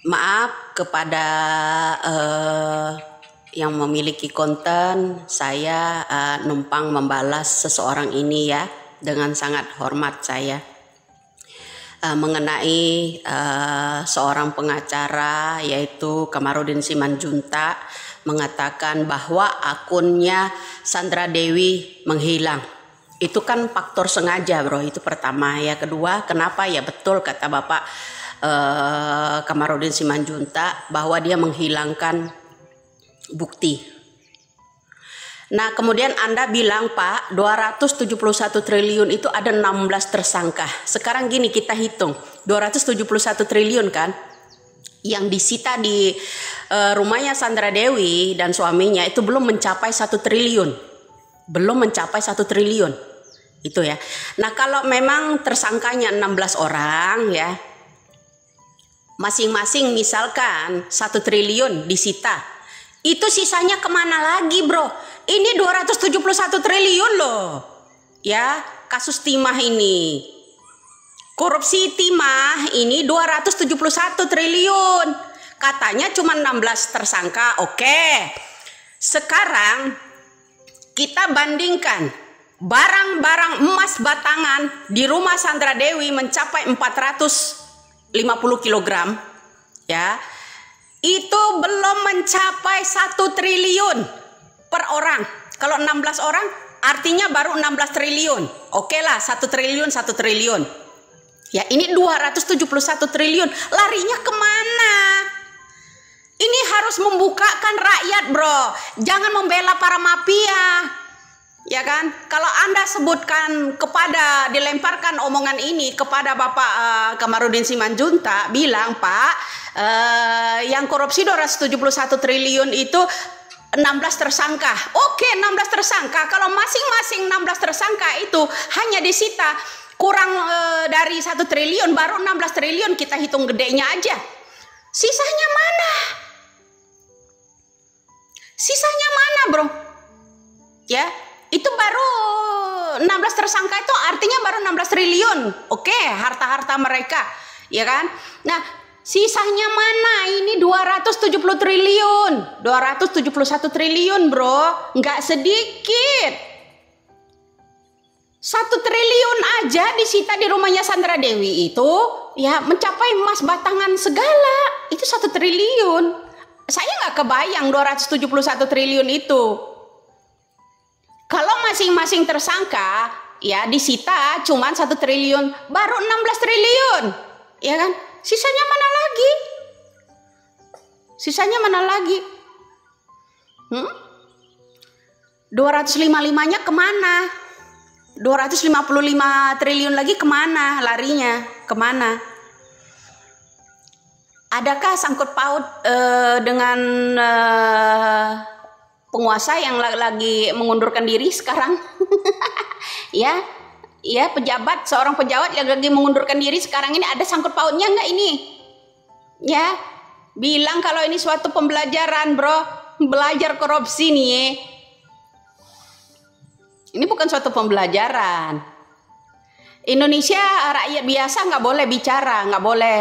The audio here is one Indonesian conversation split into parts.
Maaf kepada yang memiliki konten, saya numpang membalas seseorang ini ya, dengan sangat hormat saya. Mengenai seorang pengacara yaitu Kamarudin Simanjuntak mengatakan bahwa akunnya Sandra Dewi menghilang. Itu kan faktor sengaja bro, itu pertama. Ya kedua, kenapa ya betul kata Bapak Kamarudin Simanjuntak bahwa dia menghilangkan bukti. Nah kemudian Anda bilang Pak 271 triliun itu ada 16 tersangka. Sekarang gini kita hitung 271 triliun kan yang disita di rumahnya Sandra Dewi dan suaminya itu belum mencapai 1 triliun. Belum mencapai 1 triliun. Itu ya. Nah kalau memang tersangkanya 16 orang ya, masing-masing misalkan 1 triliun disita, itu sisanya kemana lagi bro? Ini 271 triliun loh ya, kasus timah ini, korupsi timah ini 271 triliun, katanya cuma 16 tersangka. Oke, sekarang kita bandingkan barang-barang emas batangan di rumah Sandra Dewi mencapai 450 kg ya, itu belum mencapai 1 triliun per orang. Kalau 16 orang artinya baru 16 triliun. Oke lah 1 triliun 1 triliun ya, ini 271 triliun, larinya kemana? Ini harus membukakan rakyat bro, jangan membela para mafia ya kan. Kalau Anda sebutkan kepada, dilemparkan omongan ini kepada Bapak Kamarudin Simanjuntak, bilang Pak yang korupsi 271 triliun itu 16 tersangka. Oke 16 tersangka, kalau masing-masing 16 tersangka itu hanya disita kurang dari 1 triliun, baru 16 triliun, kita hitung gedenya aja. Sisanya mana? Sisanya mana bro? Ya, itu baru 16 tersangka itu artinya baru 16 triliun. Oke, harta-harta mereka, ya kan? Nah, sisanya mana? Ini 270 triliun. 271 triliun, bro. Nggak sedikit. 1 triliun aja disita di rumahnya Sandra Dewi itu, ya mencapai emas batangan segala. Itu 1 triliun. Saya nggak kebayang 271 triliun itu. Kalau masing-masing tersangka ya disita cuman 1 triliun, baru 16 triliun, ya kan? Sisanya mana lagi? Sisanya mana lagi? 255-nya kemana? 255 triliun lagi kemana larinya? Kemana? Adakah sangkut paut dengan penguasa yang lagi mengundurkan diri sekarang? ya pejabat, seorang pejabat yang lagi mengundurkan diri sekarang ini, ada sangkut pautnya nggak ini? Ya, bilang kalau ini suatu pembelajaran bro, belajar korupsi nih. Ini bukan suatu pembelajaran. Indonesia rakyat biasa nggak boleh bicara, nggak boleh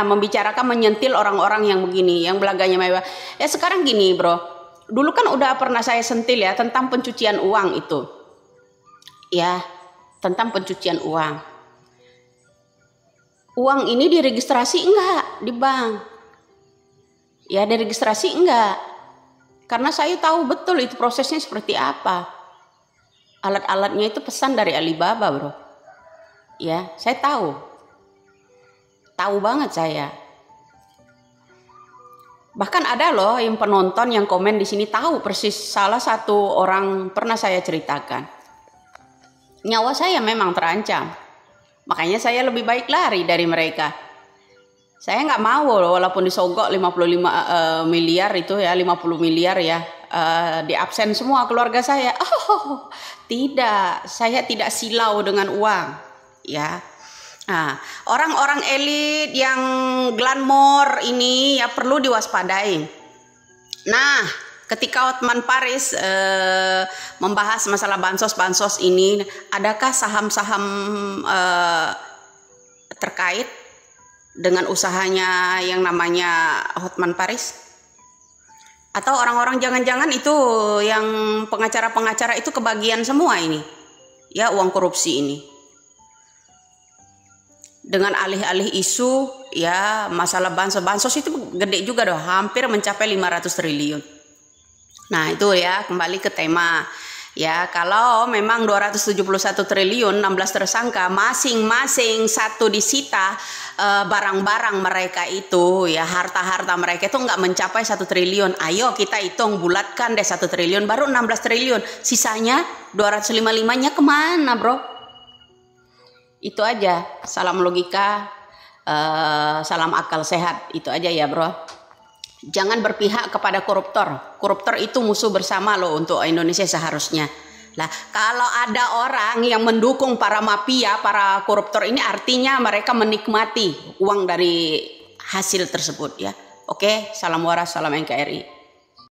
membicarakan, menyentil orang-orang yang begini, yang belaganya mewah. Ya sekarang gini bro, dulu kan udah pernah saya sentil ya tentang pencucian uang itu, ya tentang pencucian uang. Uang ini diregistrasi enggak di bank? Ya diregistrasi enggak? Karena saya tahu betul itu prosesnya seperti apa. Alat-alatnya itu pesan dari Alibaba bro. Ya saya tahu banget saya. Bahkan ada loh yang penonton yang komen di sini tahu persis. Salah satu orang pernah saya ceritakan, nyawa saya memang terancam, makanya saya lebih baik lari dari mereka. Saya nggak mau loh, walaupun disogok 55 miliar itu ya, 50 miliar ya, di absen semua keluarga saya. Oh tidak, saya tidak silau dengan uang ya. Nah, orang-orang elit yang glamor ini ya perlu diwaspadai. Nah, ketika Hotman Paris membahas masalah bansos ini, adakah saham-saham terkait dengan usahanya yang namanya Hotman Paris? Atau orang-orang jangan-jangan itu yang pengacara-pengacara itu kebagian semua ini, ya, uang korupsi ini. Dengan alih-alih isu, ya, masalah bansos itu gede juga doh, hampir mencapai 500 triliun. Nah itu ya, kembali ke tema. Ya, kalau memang 271 triliun, 16 tersangka, masing-masing satu disita, barang-barang mereka itu, ya, harta-harta mereka itu nggak mencapai 1 triliun. Ayo kita hitung, bulatkan deh 1 triliun, baru 16 triliun. Sisanya 255-nya kemana, bro? Itu aja, salam logika, salam akal sehat, itu aja ya, bro. Jangan berpihak kepada koruptor. Koruptor itu musuh bersama loh untuk Indonesia seharusnya. Lah, kalau ada orang yang mendukung para mafia, para koruptor ini, artinya mereka menikmati uang dari hasil tersebut, ya. Oke, salam waras, salam NKRI.